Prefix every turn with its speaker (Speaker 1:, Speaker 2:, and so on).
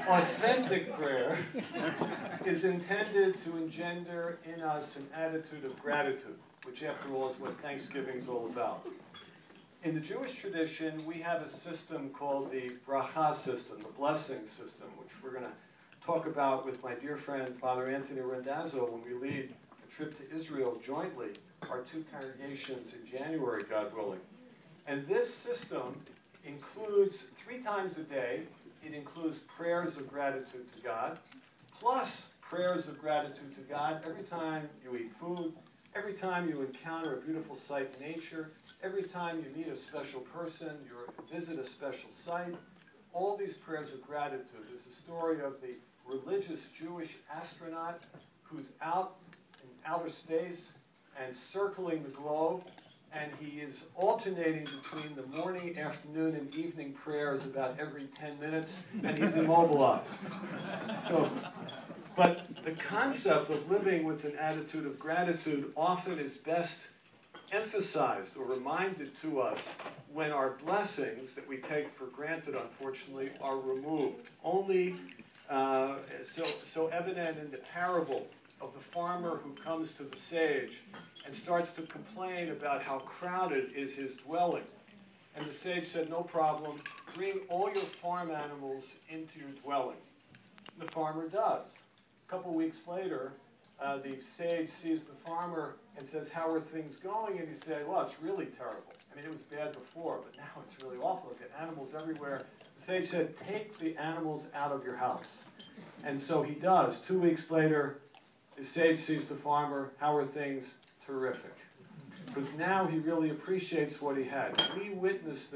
Speaker 1: Authentic prayer is intended to engender in us an attitude of gratitude, which after all is what Thanksgiving is all about. In the Jewish tradition, we have a system called the bracha system, the blessing system, which we're going to talk about with my dear friend Father Anthony Randazzo when we lead a trip to Israel jointly, our two congregations in January, God willing. And this system includes 3 times a day, it includes prayers of gratitude to God, plus prayers of gratitude to God every time you eat food, every time you encounter a beautiful sight in nature, every time you meet a special person, you visit a special site. All these prayers of gratitude. There's a story of the religious Jewish astronaut who's out in outer space and circling the globe, and he is alternating between the morning, afternoon, and evening prayers about every 10 minutes, and he's immobilized. But the concept of living with an attitude of gratitude often is best emphasized or reminded to us when our blessings that we take for granted, unfortunately, are removed. Only so evident in the parable of the farmer who comes to the sage and starts to complain about how crowded is his dwelling. And the sage said, no problem, bring all your farm animals into your dwelling. And the farmer does. A couple weeks later, the sage sees the farmer and says, how are things going? And he said, well, it's really terrible. I mean, it was bad before, but now it's really awful. I've got animals everywhere. The sage said, take the animals out of your house. And so he does. 2 weeks later, the sage sees the farmer, how are things? Terrific. Because now he really appreciates what he had. We witness this.